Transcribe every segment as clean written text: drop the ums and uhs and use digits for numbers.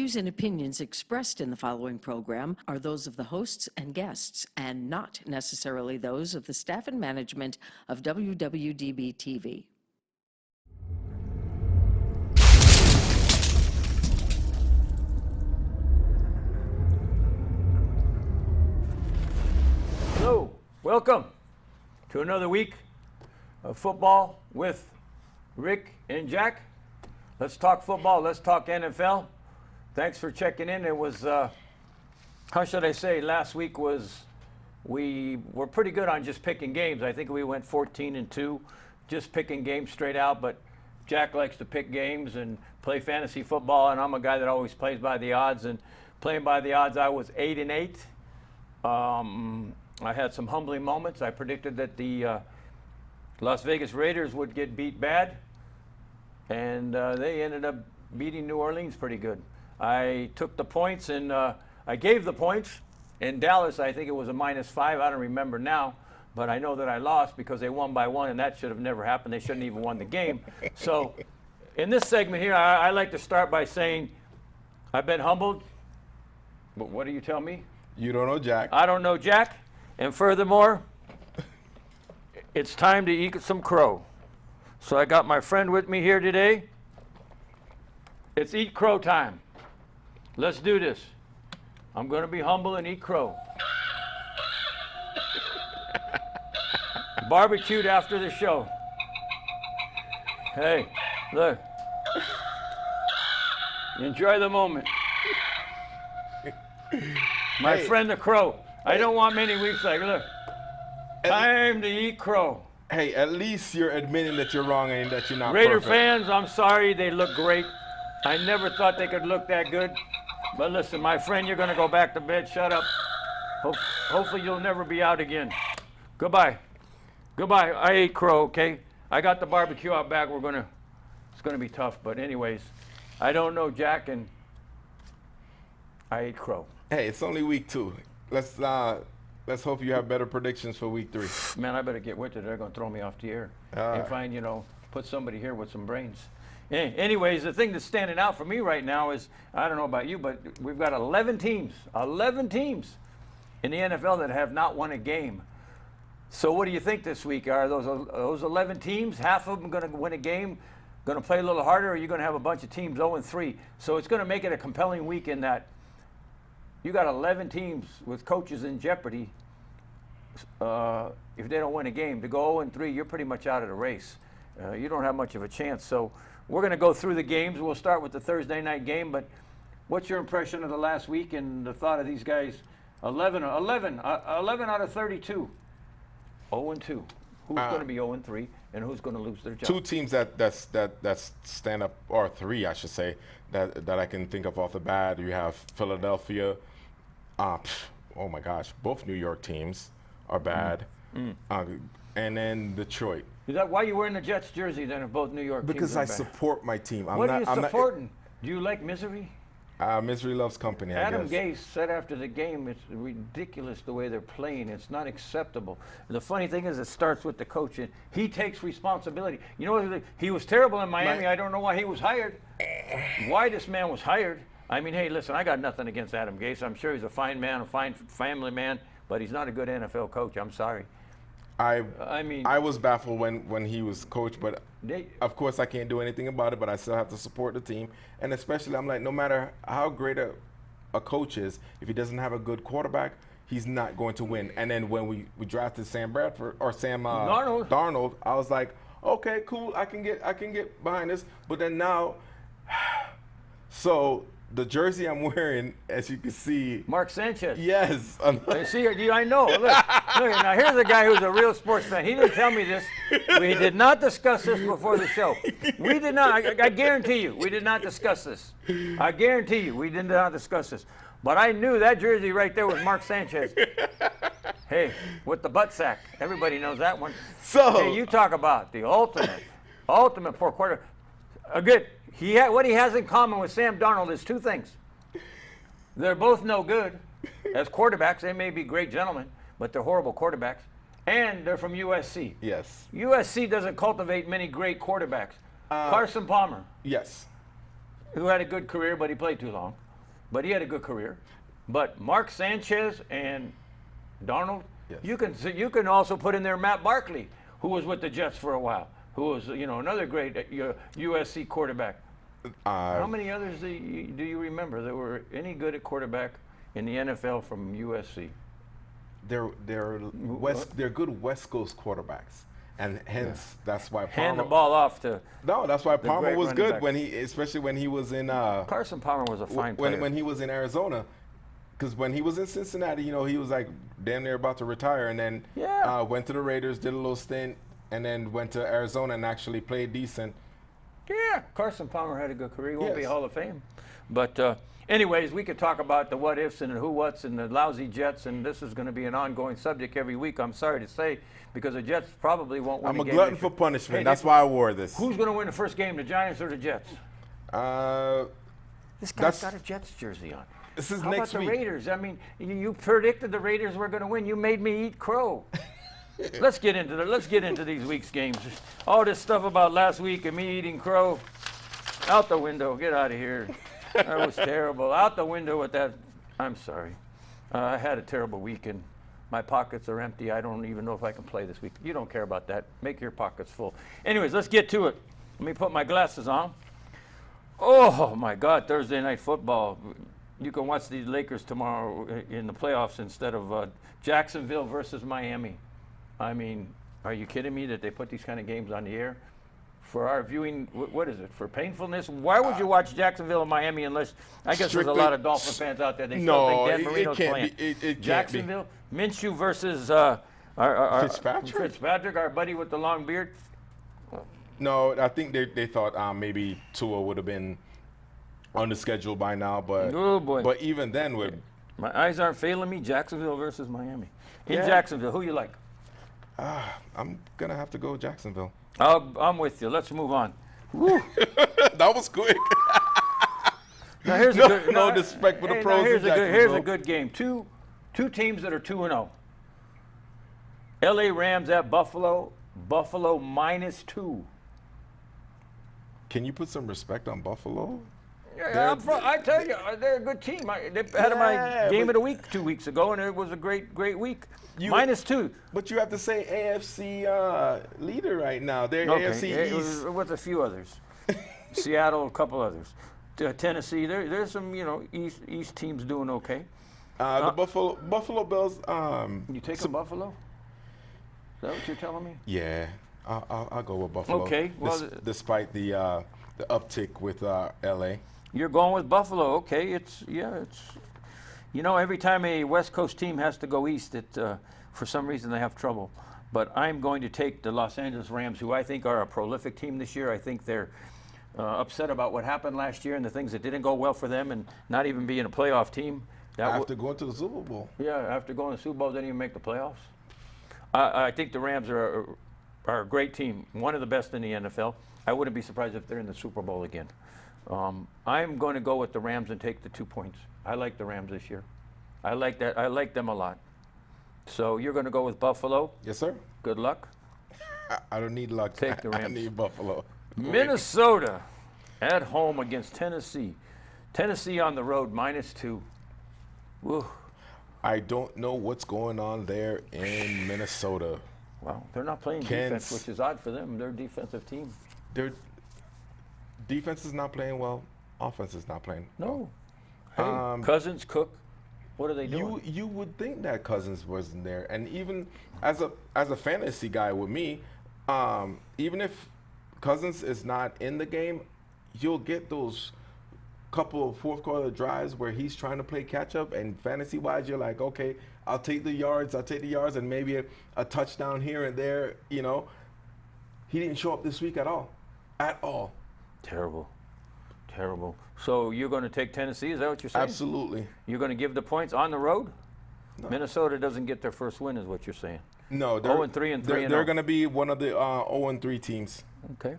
views and opinions expressed in the following program are those of the hosts and guests, and not necessarily those of the staff and management of WWDB-TV. Hello, welcome to another week of football with Rick and Jack. Let's talk football, let's talk NFL. Thanks for checking in. It was, how should I say, last week we were pretty good on just picking games. I think we went 14-2, just picking games straight out, but Jack likes to pick games and play fantasy football, and I'm a guy that always plays by the odds, and playing by the odds, I was 8-8. I had some humbling moments. I predicted that the Las Vegas Raiders would get beat bad, and they ended up beating New Orleans pretty good. I took the points, and I gave the points. In Dallas, I think it was a -5. I don't remember now, but I know that I lost because they won by 1, and that should have never happened. They shouldn't even won the game. So in this segment here, I like to start by saying I've been humbled. But what do you tell me? You don't know Jack. I don't know Jack. And furthermore, it's time to eat some crow. So I got my friend with me here today. It's eat crow time. Let's do this. I'm going to be humble and eat crow. Barbecued after the show. Hey, look. Enjoy the moment. My friend the crow. I don't want many weeks like, look. Time to eat crow. Hey, at least you're admitting that you're wrong and that you're not Raider perfect. fans, I'm sorry, they look great. I never thought they could look that good. But listen, my friend, you're going to go back to bed. Shut up. Hopefully you'll never be out again. Goodbye. Goodbye. I ate crow, okay? I got the barbecue out back. It's going to be tough. But anyways, I don't know Jack, and I ate crow. Hey, it's only week 2. Let's hope you have better predictions for week 3. Man, I better get with it. They're going to throw me off the air and find, put somebody here with some brains. Anyways, the thing that's standing out for me right now is, I don't know about you, but we've got 11 teams in the NFL that have not won a game. So what do you think this week? Are those 11 teams, half of them going to win a game, going to play a little harder, or are you going to have a bunch of teams 0-3? So it's going to make it a compelling week in that you got 11 teams with coaches in jeopardy. If they don't win a game, to go 0-3, you're pretty much out of the race. You don't have much of a chance. So we're going to go through the games. We'll start with the Thursday night game. But what's your impression of the last week and the thought of these guys? 11 out of 32, 0-2. Who's going to be 0-3, and who's going to lose their job? 2 teams that stand up, or 3, I should say, that I can think of off the bat. You have Philadelphia. Oh my gosh, both New York teams are bad. And then Detroit. Is that why you wearing the Jets jersey then if both New York Because teams are I bad? support my team. What are you supporting? Do you like misery? Misery loves company, Adam I guess. Gase said after the game, it's ridiculous the way they're playing. It's not acceptable. The funny thing is, it starts with the coach, and he takes responsibility. You know what? He was terrible in Miami. I don't know why he was hired. Why this man was hired. I mean, hey, listen, I got nothing against Adam Gase. I'm sure he's a fine man, a fine family man, but he's not a good NFL coach. I'm sorry. I mean, I was baffled when he was coach, but of course I can't do anything about it, but I still have to support the team. And especially, I'm like, no matter how great a coach is, if he doesn't have a good quarterback, he's not going to win. And then when we drafted Sam Darnold, I was like, okay, cool, I can get behind this. But then now, so the jersey I'm wearing, as you can see, Mark Sanchez. Yes. See, I know. Look, now here's a guy who's a real sports fan. He didn't tell me this. We did not discuss this before the show. We did not. I guarantee you, we did not discuss this. I guarantee you, we did not discuss this. But I knew that jersey right there was Mark Sanchez. Hey, with the butt sack. Everybody knows that one. So, hey, you talk about the ultimate poor quarter. Good. What he has in common with Sam Darnold is 2 things. They're both no good as quarterbacks. They may be great gentlemen, but they're horrible quarterbacks. And they're from USC. Yes. USC doesn't cultivate many great quarterbacks. Carson Palmer. Yes. Who had a good career, but he played too long. but he had a good career. But Mark Sanchez and Darnold, Yes. you can also put in there Matt Barkley, who was with the Jets for a while, who was another great USC quarterback. How many others do you remember that were any good at quarterback in the NFL from USC? They're good West Coast quarterbacks, and hence that's why Hand the Palmer. ball off to. No, that's why Palmer great was running good back. especially when he was in. Carson Palmer was a fine player. When he was in Arizona, because when he was in Cincinnati, he was like damn near about to retire, and then went to the Raiders, did a little stint, and then went to Arizona and actually played decent. Yeah, Carson Palmer had a good career. He won't be Yes. Hall of Fame. But anyways, we could talk about the what ifs and the who whats and the lousy Jets, and this is going to be an ongoing subject every week, I'm sorry to say, because the Jets probably won't win I'm a a game glutton this for year. punishment. Hey, That's why I wore this. Who's going to win the first game, the Giants or the Jets? This guy's That's- got a Jets jersey on. This is How next about the week. Raiders? I mean, you predicted the Raiders were going to win. You made me eat crow. Let's get into these week's games. All this stuff about last week and me eating crow, out the window. Get out of here. That was terrible. Out the window with that. I'm sorry. I had a terrible weekend. My pockets are empty. I don't even know if I can play this week. You don't care about that. Make your pockets full. Anyways, let's get to it. Let me put my glasses on. Oh my God, Thursday night football. You can watch the Lakers tomorrow in the playoffs instead of Jacksonville versus Miami. I mean, are you kidding me that they put these kind of games on the air? For our viewing, what is it, for painfulness? Why would you watch Jacksonville and Miami unless, I guess there's a lot of Dolphin fans out there, they still think Dan Marino's playing. It can't be. Jacksonville, Minshew versus Fitzpatrick, our buddy with the long beard. No, I think they thought maybe Tua would have been on the schedule by now, but Oh, boy. but even then, My eyes aren't failing me, Jacksonville versus Miami. In Yeah. Jacksonville, who you like? I'm gonna have to go Jacksonville. I'm with you. Let's move on. That was quick. Now here's No- a good, no disrespect for the now pros in Here's a Jacksonville. good game. Two teams that are 2-0. L.A. Rams at Buffalo. Buffalo -2. Can you put some respect on Buffalo? Yeah, I tell you, they're a good team. They had my Yeah, game but- of the week 2 weeks ago, and it was a great week. You- -2. But you have to say AFC leader right now. They're Okay, AFC East. with a few others. Seattle, a couple others. Tennessee, there's some East teams doing okay. The Buffalo Bills. You take a Buffalo? Is that what you're telling me? Yeah, I'll go with Buffalo. Okay, well, despite the uptick with LA. You're going with Buffalo. Okay, it's every time a West Coast team has to go east, for some reason they have trouble. But I'm going to take the Los Angeles Rams, who I think are a prolific team this year. I think they're upset about what happened last year and the things that didn't go well for them, and not even being a playoff team. After going to the Super Bowl. Yeah, after going to the Super Bowl, didn't even make the playoffs. I think the Rams are a great team, one of the best in the NFL. I wouldn't be surprised if they're in the Super Bowl again. I'm going to go with the Rams and take the 2 points. I like the Rams this year. I like that. I like them a lot. So you're going to go with Buffalo. Yes, sir. Good luck. I don't need luck. Take the I Rams. need Buffalo. Minnesota at home against Tennessee. Tennessee on the road -2. Woo. I don't know what's going on there in Minnesota. Well, they're not playing defense, which is odd for them. They're a defensive team. Their defense is not playing well. Offense is not playing. No. Hey, Cousins, Cook, what are they doing? You would think that Cousins wasn't there, and even as a fantasy guy with me, even if Cousins is not in the game, you'll get those couple of fourth quarter drives where he's trying to play catch up, and fantasy wise, you're like, okay, I'll take the yards, and maybe a touchdown here and there. He didn't show up this week at all. Terrible. So you're going to take Tennessee? Is that what you're saying? Absolutely. You're going to give the points on the road? No. Going doesn't get their first win, is what you're saying. No, they're 0-3 and 3-0. They're going to be one of the 0-3 teams. Okay.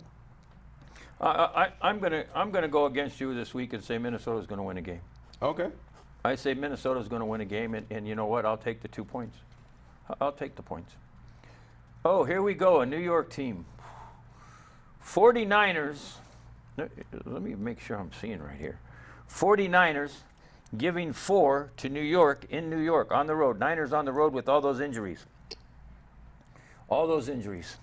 I'm gonna go against you this week and say Minnesota's going to win a game. Okay. I say Minnesota's going to win a game, and you know what? I'll take the 2 points. I'll take the points. Oh, here we go, a New York team. 49ers. Let me make sure I'm seeing right here. 49ers giving 4 to New York in New York on the road. Niners on the road with all those injuries. All those injuries.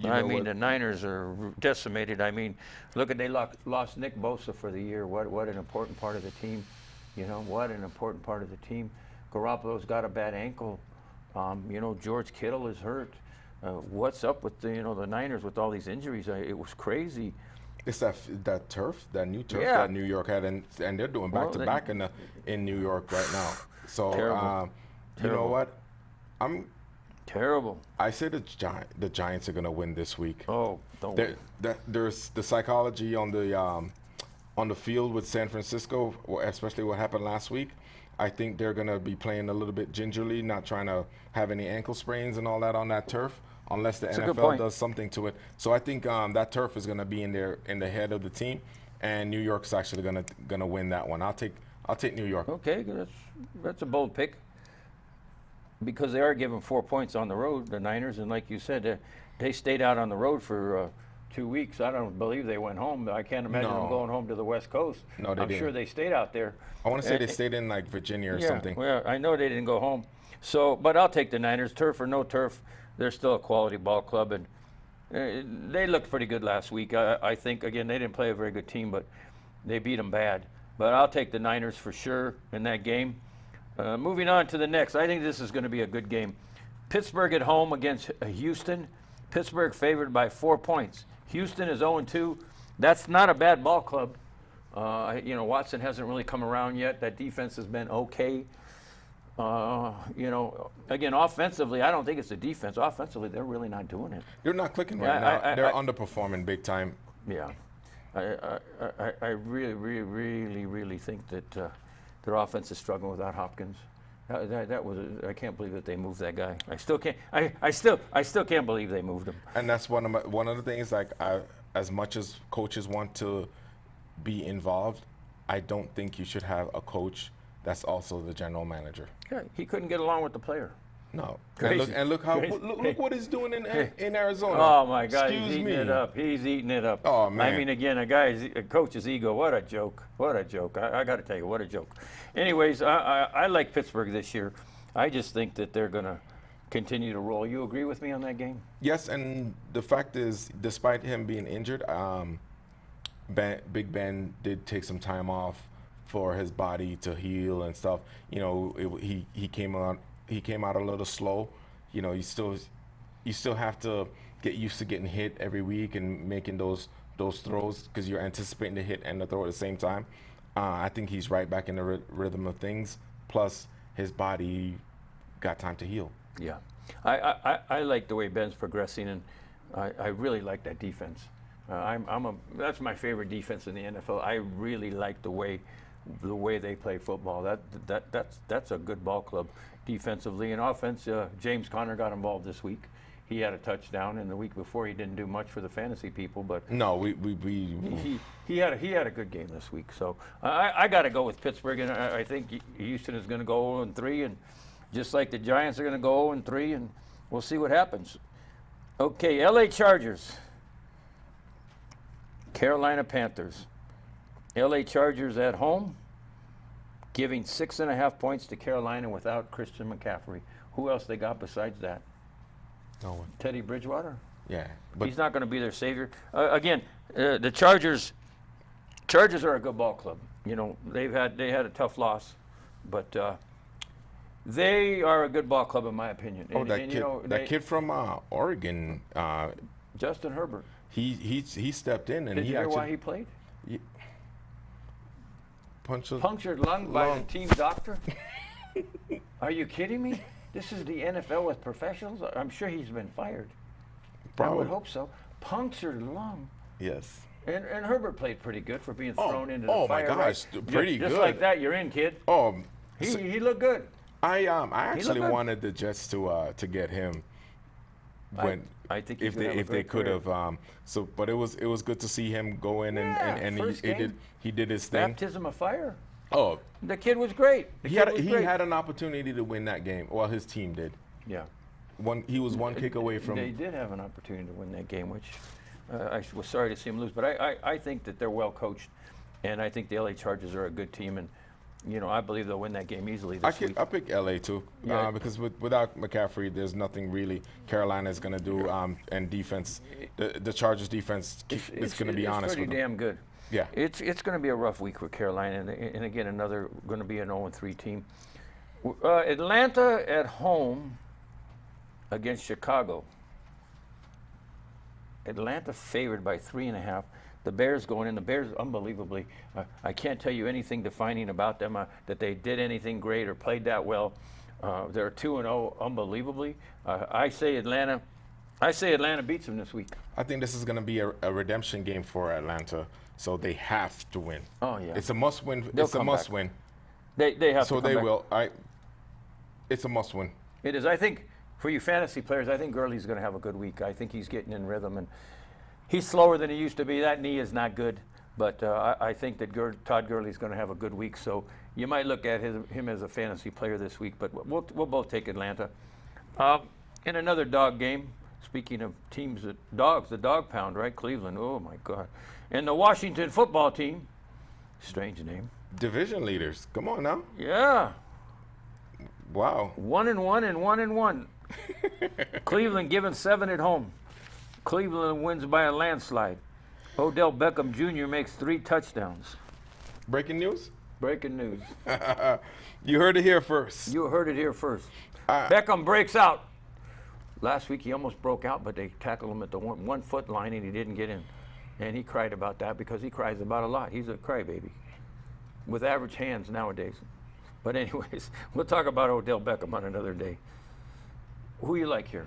I mean, the Niners are decimated. I mean, look at they lost Nick Bosa for the year. What an important part of the team. You know, what an important part of the team. Garoppolo's got a bad ankle. You know, George Kittle is hurt. What's up with the Niners with all these injuries? It was crazy. It's that turf, that new turf Yeah. that New York had, and they're doing back to back in New York right now. So Terrible. you know what? Terrible. I say the Giants are going to win this week. Oh, don't. There's the psychology on the field with San Francisco, especially what happened last week. I think they're going to be playing a little bit gingerly, not trying to have any ankle sprains and all that on that turf, unless the NFL does something to it. So I think that turf is going to be in the head of the team, and New York's actually going to win that one. I'll take New York. Okay, that's a bold pick. Because they are given 4 points on the road, the Niners, and like you said, they stayed out on the road for 2 weeks. I don't believe they went home. I can't imagine them going home to the West Coast. No, they I'm didn't. sure they stayed out there. I want to say they stayed in like Virginia or something. Well, I know they didn't go home. So, but I'll take the Niners, turf or no turf. They're still a quality ball club, and they looked pretty good last week. I think, again, they didn't play a very good team, but they beat them bad. But I'll take the Niners for sure in that game. Moving on to the next, I think this is going to be a good game. Pittsburgh at home against Houston. Pittsburgh favored by 4 points. Houston is 0-2. That's not a bad ball club. Watson hasn't really come around yet. That defense has been okay. Again, offensively, I don't think it's the defense. Offensively, they're really not doing it. They're not clicking right now. They're underperforming big time. Yeah. I really think that their offense is struggling without Hopkins. I can't believe that they moved that guy. I still can't. I still can't believe they moved him. And that's one of the things. Like, as much as coaches want to be involved, I don't think you should have a coach that's also the general manager. Yeah, he couldn't get along with the player. No. Crazy. And look what he's doing in Arizona. Oh my God, Excuse he's eating me. it up. He's eating it up. Oh, man. I mean, again, a coach's ego. What a joke. What a joke. I got to tell you, what a joke. Anyways, I like Pittsburgh this year. I just think that they're going to continue to roll. You agree with me on that game? Yes, and the fact is, despite him being injured, Big Ben did take some time off for his body to heal and stuff. You know, he came out a little slow. You know, you still have to get used to getting hit every week and making those throws, because you're anticipating the hit and the throw at the same time. I think he's right back in the rhythm of things. Plus, his body got time to heal. Yeah, I like the way Ben's progressing, and I really like that defense. That's my favorite defense in the NFL. I really like the way they play football. That's a good ball club defensively. And offense, James Conner got involved this week. He had a touchdown, and the week before he didn't do much for the fantasy people, but no, he had a good game this week. So I got to go with Pittsburgh, and I think Houston is going to go 0-3, and just like the Giants are going to go 0-3, and we'll see what happens. Okay, LA Chargers, Carolina Panthers. LA Chargers at home, giving 6.5 points to Carolina without Christian McCaffrey. Who else they got besides that? No one. Teddy Bridgewater? Yeah, but He's not going to be their savior. Again, the Chargers are a good ball club. You know, they had a tough loss, but they are a good ball club in my opinion. That kid from Oregon, Justin Herbert. He stepped in, and Did he you hear actually why he played? punctured Lung by the team doctor? Are you kidding me? This is the NFL with professionals? I'm sure he's been fired. I would hope so. Punctured lung. Yes. And Herbert played pretty good for being thrown into the fire. Oh my gosh, right? pretty Just good. like that, you're in, kid. He looked good. I actually good. wanted the Jets to get him when I think if they could have but it was good to see him go in and he did his thing. Baptism of fire. Oh, The kid was great. he had an opportunity to win that game. Well, his team did. Yeah. He was one kick away from. They did have an opportunity to win that game, which I was sorry to see him lose. But I think that they're well coached, and I think the LA Chargers are a good team. And I believe they'll win that game easily this week. I pick LA too, Yeah. because without McCaffrey, there's nothing really Carolina's going to do. And defense, the Chargers defense is going to be honest It's with pretty them. damn good. Yeah. It's going to be a rough week for Carolina, and again, another going to be an 0-3 team. Atlanta at home against Chicago. Atlanta favored by 3.5. The Bears going in. The Bears, unbelievably, I can't tell you anything defining about them, that they did anything great or played that well. They're 2-0, unbelievably. I say Atlanta beats them this week. I think this is going to be a redemption game for Atlanta, so they have to win. Oh, yeah. It's a must-win. They'll It's a come back. must-win. They have So to come they back. will. It's a must-win. It is. I think for you fantasy players, I think Gurley's going to have a good week. I think he's getting in rhythm, and he's slower than he used to be. That knee is not good, but I think that Todd Gurley's going to have a good week. So you might look at him as a fantasy player this week, but we'll both take Atlanta. In another dog game, speaking of teams that dogs, the dog pound, right? Cleveland. Oh my God. And the Washington football team, strange name. Division leaders. Come on now. Yeah. Wow. 1-1 and 1-1. Cleveland giving 7 at home. Cleveland wins by a landslide. Odell Beckham Jr. makes 3 touchdowns. Breaking news? Breaking news. You heard it here first. You heard it here first. Beckham breaks out. Last week he almost broke out, but they tackled him at the 1 foot line and he didn't get in. And he cried about that because he cries about a lot. He's a crybaby with average hands nowadays. But anyways, we'll talk about Odell Beckham on another day. Who you like here?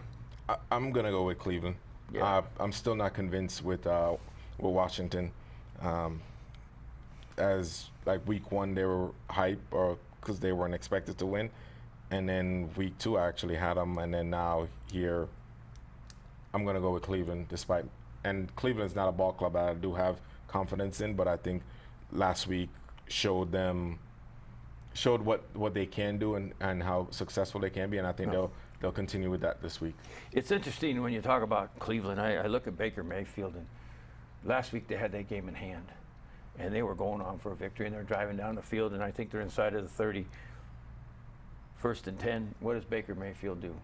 I'm going to go with Cleveland. Yeah. I'm still not convinced with Washington. As like week 1, they were hype because they weren't expected to win. And then week 2, I actually had them. And then now here, I'm going to go with Cleveland and Cleveland's not a ball club that I do have confidence in, but I think last week showed what they can do and how successful they can be. And I think they'll continue with that this week. It's interesting when you talk about Cleveland. I look at Baker Mayfield, and last week they had that game in hand, and they were going on for a victory, and they're driving down the field, and I think they're inside of the 30. 1st and 10. What does Baker Mayfield do?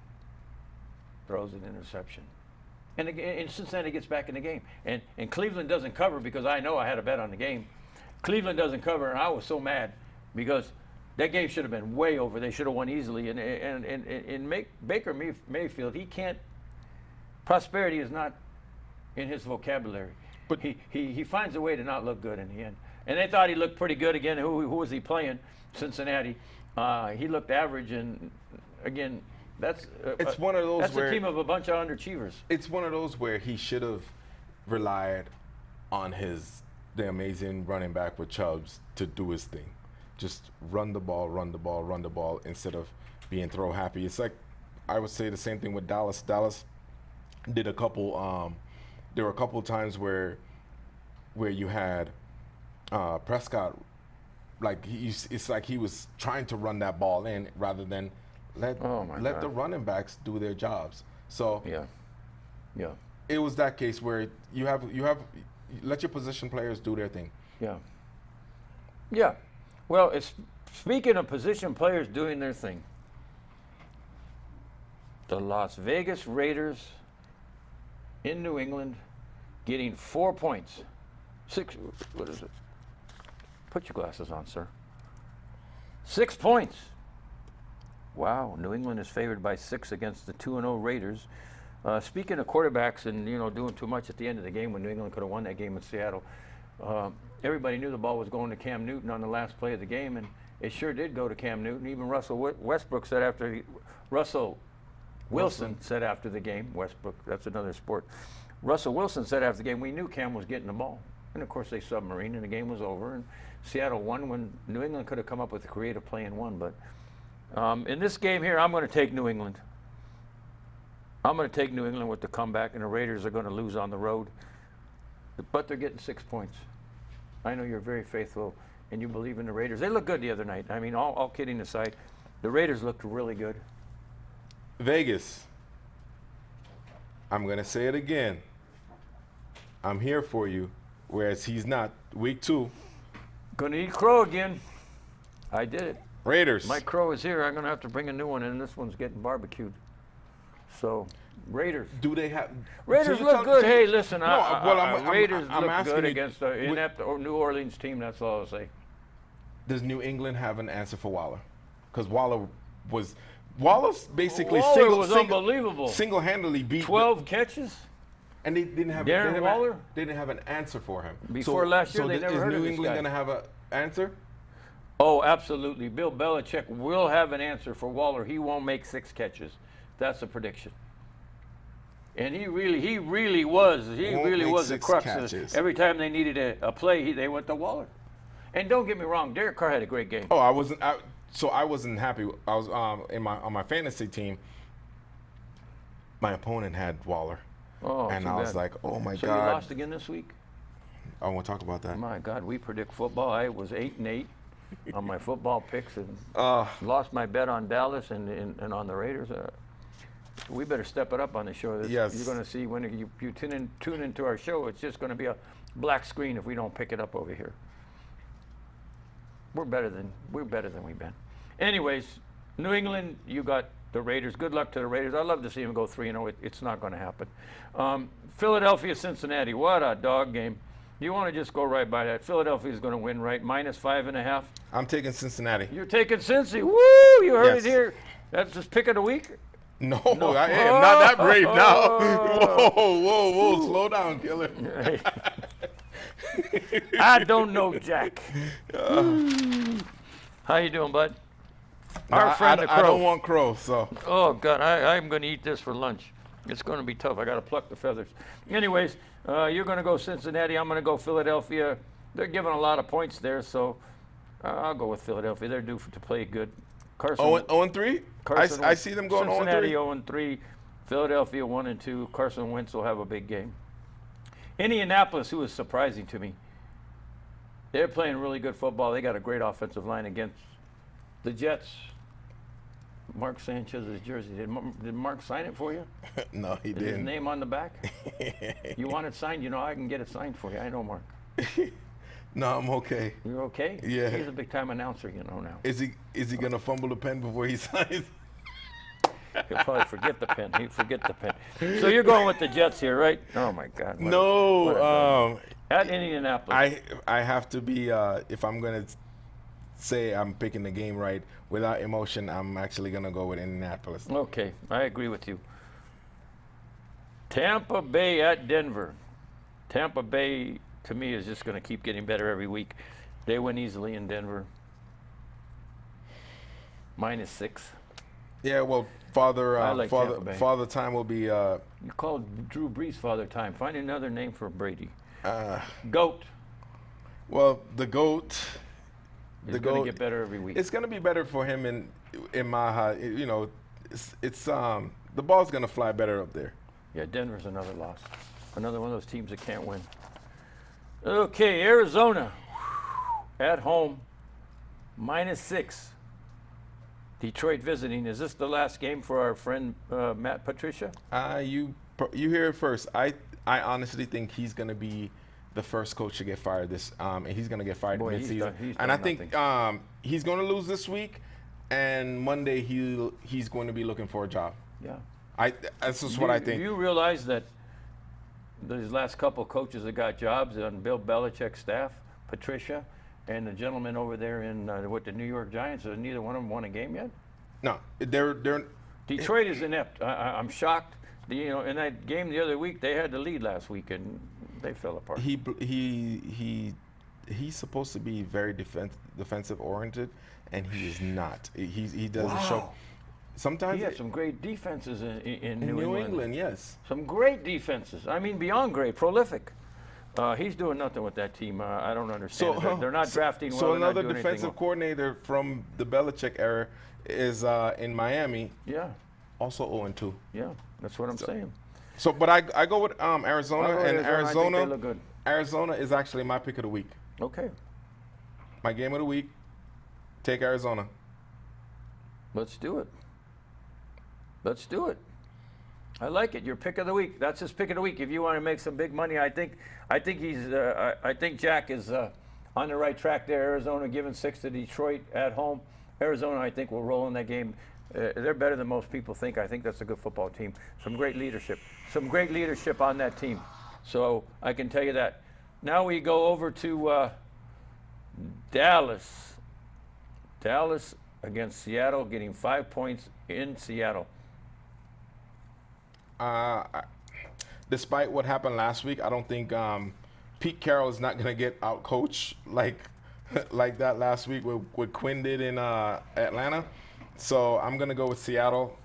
Throws an interception. And again, in Cincinnati gets back in the game. And Cleveland doesn't cover because I know I had a bet on the game. Cleveland doesn't cover, and I was so mad because that game should have been way over. They should have won easily. And Baker Mayfield, he can't. Prosperity is not in his vocabulary. But he finds a way to not look good in the end. And they thought he looked pretty good again. Who was he playing? Cincinnati. He looked average, and again, it's one of those. That's where a team of a bunch of underachievers. It's one of those where he should have relied on the amazing running back with Chubbs to do his thing. Just run the ball instead of being throw happy. It's like I would say the same thing with Dallas. Dallas did a couple. There were a couple times where you had Prescott. It's like he was trying to run that ball in rather than let the running backs do their jobs. So yeah, it was that case where you have let your position players do their thing. Yeah. Well, speaking of position players doing their thing, the Las Vegas Raiders in New England getting 4 points. 6. What is it? Put your glasses on, sir. 6 points. Wow, New England is favored by 6 against the 2-0 Raiders. Speaking of quarterbacks and doing too much at the end of the game when New England could have won that game in Seattle, everybody knew the ball was going to Cam Newton on the last play of the game, and it sure did go to Cam Newton. Even Russell Wilson said after the game. Westbrook, that's another sport. Russell Wilson said after the game, we knew Cam was getting the ball. And of course they submarined, and the game was over, and Seattle won when New England could have come up with a creative play and won. But in this game here, I'm going to take New England. I'm going to take New England with the comeback, and the Raiders are going to lose on the road. But they're getting 6 points. I know you're very faithful, and you believe in the Raiders. They look good the other night. I mean, all kidding aside, the Raiders looked really good. Vegas. I'm going to say it again. I'm here for you. Whereas he's not. Week 2. Gonna eat crow again. I did it. Raiders. My crow is here. I'm going to have to bring a new one in. This one's getting barbecued. So, Raiders. Do they have? Raiders so look tell- good. so- Hey, listen. No, well, Raiders I'm look asking good you, against an inept New Orleans team. That's all I'll say. Does New England have an answer for Waller? Because Waller's basically Waller was unbelievable. single-handedly beat 12 catches. and they didn't have Darren Waller? They didn't have an answer for him. Before last year, so they never heard is of New this England guy. going to have an answer? Oh, absolutely. Bill Belichick will have an answer for Waller. He won't make 6 catches. That's a prediction. And he really was the 6 crux. catches. Every time they needed a play, they went to Waller. And don't get me wrong, Derek Carr had a great game. Oh, I wasn't happy. I was on my fantasy team. My opponent had Waller, Oh, and too I was bad. like, "Oh my So God!" you lost again this week? I won't talk about that. My God, we predict football. I was 8-8 on my football picks and lost my bet on Dallas and on the Raiders. We better step it up on the show. Yes. You're going to see when you tune into our show, it's just going to be a black screen if we don't pick it up over here. We're better than we've been. Anyways, New England, you got the Raiders. Good luck to the Raiders. I'd love to see them go 3-0. It's not going to happen. Philadelphia, Cincinnati. What a dog game. You want to just go right by that. Philadelphia is going to win, right? -5.5. I'm taking Cincinnati. You're taking Cincy. Woo! You heard Yes. it here. That's just pick of the week. No, I am not that brave now. Whoa, slow down, killer. I don't know, Jack. How you doing, bud? Our friend the I crow. don't want crow, so. Oh God, I'm going to eat this for lunch. It's going to be tough. I got to pluck the feathers. Anyways, you're going to go Cincinnati. I'm going to go Philadelphia. They're giving a lot of points there, so I'll go with Philadelphia. They're due to play good. Carson. 0-3? I see them going 0-3. Cincinnati 0-3, Philadelphia 1-2. Carson Wentz will have a big game. Indianapolis, who is surprising to me, they're playing really good football. They got a great offensive line against the Jets. Mark Sanchez's jersey. Did Mark sign it for you? No, he Is his didn't. name on the back? You want it signed? You know, I can get it signed for you. I know Mark. No, I'm okay. You're okay? Yeah. He's a big-time announcer, you know, now. Is he gonna fumble the pen before he signs? He'll probably forget the pen. He'll forget the pen. So you're going with the Jets here, right? Oh, my God. No. At Indianapolis. I have to be, if I'm going to say I'm picking the game right, without emotion, I'm actually going to go with Indianapolis. Okay, I agree with you. Tampa Bay at Denver. Tampa Bay, to me, is just going to keep getting better every week. They win easily in Denver. -6. Yeah, well, Father I like Tampa Bay. Father Time will be You called Drew Brees Father Time. Find another name for Brady. GOAT. well, the GOAT. It's going to get better every week. It's going to be better for him in my, you know, it's the ball's going to fly better up there. Yeah, Denver's another loss. Another one of those teams that can't win. Okay, Arizona at home, -6. Detroit visiting. Is this the last game for our friend Matt Patricia? You hear it first. I honestly think he's going to be the first coach to get fired and he's going to get fired mid-season. And I think he's going to lose this week, and Monday he's going to be looking for a job. Yeah. That's just what I think. Do you realize that these last couple coaches that got jobs on Bill Belichick's staff, Patricia, and the gentleman over there in with the New York Giants, neither one of them won a game yet? No, they're Detroit is inept. I'm shocked. You know, in that game the other week, they had the lead last week, and they fell apart. He's supposed to be very defensive oriented, and he is not. He doesn't show. Sometimes he had some great defenses in New England, yes. Some great defenses. I mean, beyond great, prolific. He's doing nothing with that team. I don't understand. They're not drafting well. So they're not another doing defensive anything coordinator from the Belichick era is in Miami. Yeah. Also 0-2. Yeah, that's what I'm saying. So, but I go with Arizona, and I think they look good. Arizona is actually my pick of the week. Okay. My game of the week. Take Let's do it. Let's do it. I like it. Your pick of the week. That's his pick of the week. If you want to make some big money, I think Jack is on the right track there. Arizona giving 6 to Detroit at home. Arizona, I think, will roll in that game. They're better than most people think. I think that's a good football team. Some great leadership. Some great leadership on that team. So I can tell you that. Now we go over to Dallas. Dallas against Seattle, getting 5 points in Seattle. Despite what happened last week, I don't think Pete Carroll is not going to get out coached like that last week with Quinn did in Atlanta. So I'm going to go with Seattle.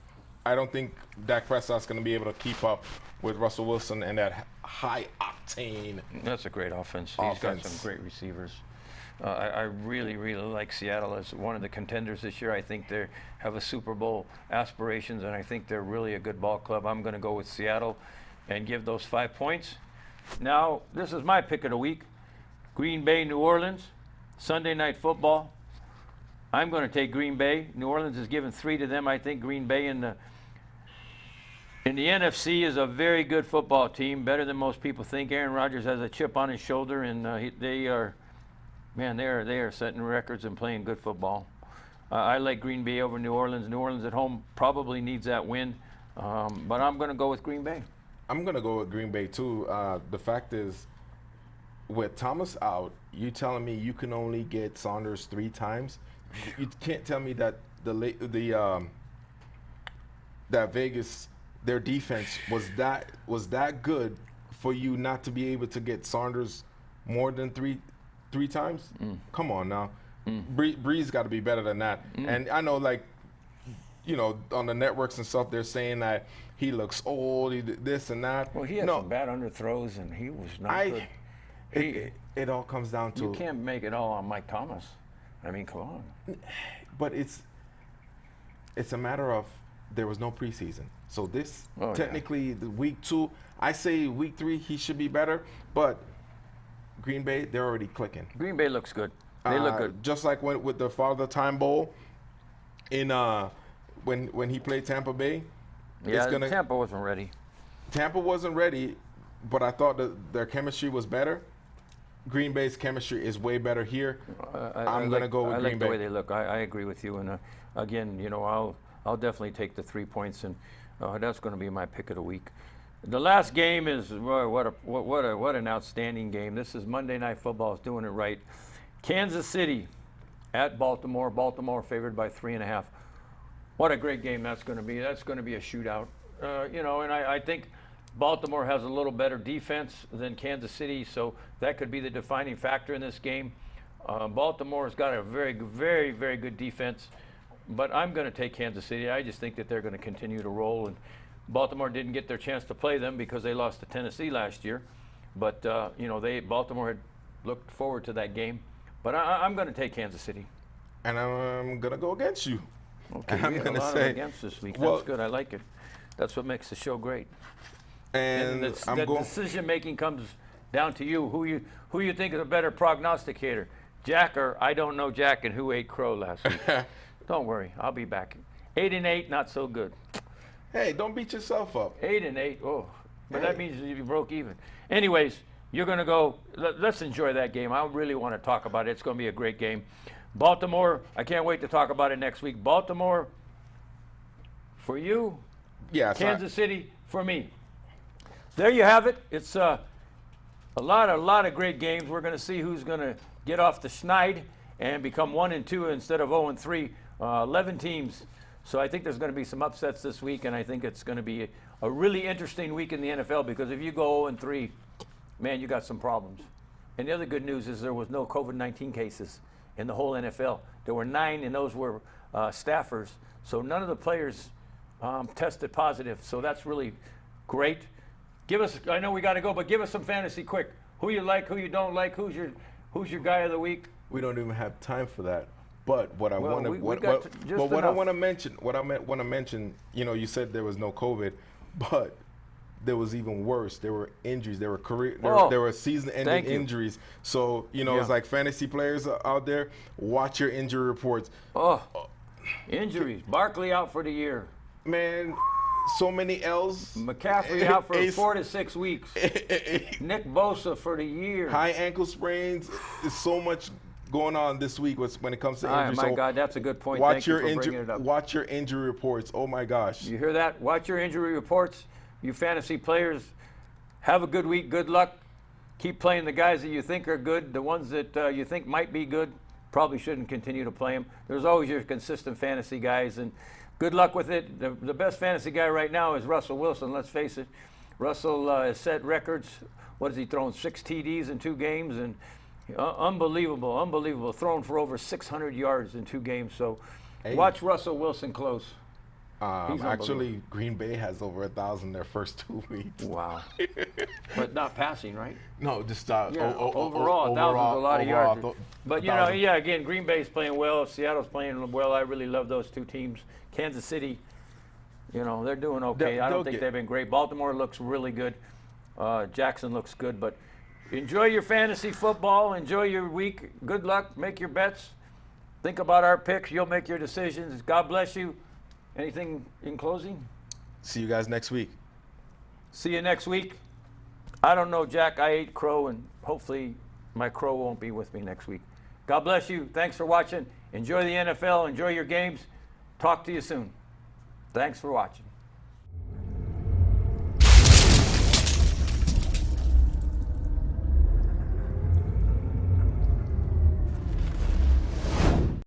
I don't think Dak Prescott's going to be able to keep up with Russell Wilson and that high octane. That's a great offense. He's got some great receivers. I really, really like Seattle as one of the contenders this year. I think they have a Super Bowl aspirations, and I think they're really a good ball club. I'm going to go with Seattle and give those 5 points. Now, this is my pick of the week. Green Bay, New Orleans, Sunday Night Football. I'm going to take Green Bay. New Orleans is giving 3 to them. I think Green Bay in the NFC is a very good football team, better than most people think. Aaron Rodgers has a chip on his shoulder, and they are setting records and playing good football. I like Green Bay over New Orleans. New Orleans at home probably needs that win, but I'm going to go with Green Bay. I'm going to go with Green Bay too. The fact is, with Thomas out, you telling me you can only get Saunders 3 times? You can't tell me that that Vegas, their defense was that good for you not to be able to get Saunders more than three times? Come on now. Breeze got to be better than that. And I know, like, you know, on the networks and stuff, they're saying that he looks old, this and that. Well, he had some bad underthrows, and he was not good. It all comes down to... You can't make it all on Mike Thomas. I mean, come on. But it's a matter of there was no preseason. So this, technically, the week 2, I say week 3, he should be better, but Green Bay, they're already clicking. Green Bay looks good. They look good. Just like with the Father Time Bowl in when he played Tampa Bay. Yeah, Tampa wasn't ready. Tampa wasn't ready, but I thought that their chemistry was better. Green Bay's chemistry is way better here. I'm going to go with Green Bay. I like the way they look. I agree with you. And again, you know, I'll definitely take the 3 points, and that's going to be my pick of the week. The last game is what an outstanding game. This is Monday Night Football. Is doing it right. Kansas City at Baltimore. Baltimore favored by 3.5. What a great game that's going to be. That's going to be a shootout. You know, and I think Baltimore has a little better defense than Kansas City, so that could be the defining factor in this game. Baltimore's got a very, very, very good defense, but I'm going to take Kansas City. I just think that they're going to continue to roll, and Baltimore didn't get their chance to play them because they lost to Tennessee last year. But you know, Baltimore had looked forward to that game. But I'm going to take Kansas City. And I'm going to go against you. Okay, I'm going to say against this week. That's good. I like it. That's what makes the show great. And the decision making comes down to you. Who you think is a better prognosticator, Jack or I don't know Jack and who ate crow last week? Don't worry, I'll be back. 8-8, not so good. Hey, don't beat yourself up. 8-8, but that means you broke even. Anyways, you're going to go. Let's enjoy that game. I really want to talk about it. It's going to be a great game. Baltimore, I can't wait to talk about it next week. Baltimore, for you. Yeah. Kansas City, for me. There you have it. It's a lot of great games. We're going to see who's going to get off the schneid and become 1-2 instead of 0-3. 11 teams. So I think there's going to be some upsets this week, and I think it's going to be a really interesting week in the NFL because if you go 0-3, man, you got some problems. And the other good news is there was no COVID-19 cases in the whole NFL. There were 9, and those were staffers. So none of the players tested positive. So that's really great. Give us, I know we got to go, but give us some fantasy quick. Who you like, who you don't like, who's your guy of the week? We don't even have time for that. But what I want to mention, you know, you said there was no COVID, but there was even worse. There were injuries. There were there were season-ending injuries. So, you know, it's like fantasy players out there, watch your injury reports. Injuries. Barkley out for the year. Man, so many L's. McCaffrey out for Ace- 4 to 6 weeks. Nick Bosa for the year. High ankle sprains. There's so much going on this week when it comes to All right, injuries. my God, that's a good point. Watch Thank you your for bringing it up. watch your injury reports. Oh my gosh. You hear that? Watch your injury reports. You fantasy players, have a good week. Good luck. Keep playing the guys that you think are good. The ones that you think might be good, probably shouldn't continue to play them. There's always your consistent fantasy guys, and good luck with it. The best fantasy guy right now is Russell Wilson. Let's face it. Russell has set records. What has he thrown? 6 TDs in 2 games, and unbelievable. Thrown for over 600 yards in 2 games. So watch Russell Wilson close. He's Actually, Green Bay has over 1,000 their first 2 weeks. Wow. But not passing, right? No, just Overall, 1,000's a lot of yards. But, you know, 1,000. yeah, again, Green Bay's playing well. Seattle's playing well. I really love those 2 teams. Kansas City, you know, they're doing okay. I don't think they've been great. Baltimore looks really good. Jackson looks good. But enjoy your fantasy football. Enjoy your week. Good luck. Make your bets. Think about our picks. You'll make your decisions. God bless you. Anything in closing? See you guys next week. See you next week. I don't know, Jack. I ate crow, and hopefully my crow won't be with me next week. God bless you. Thanks for watching. Enjoy the NFL. Enjoy your games. Talk to you soon. Thanks for watching.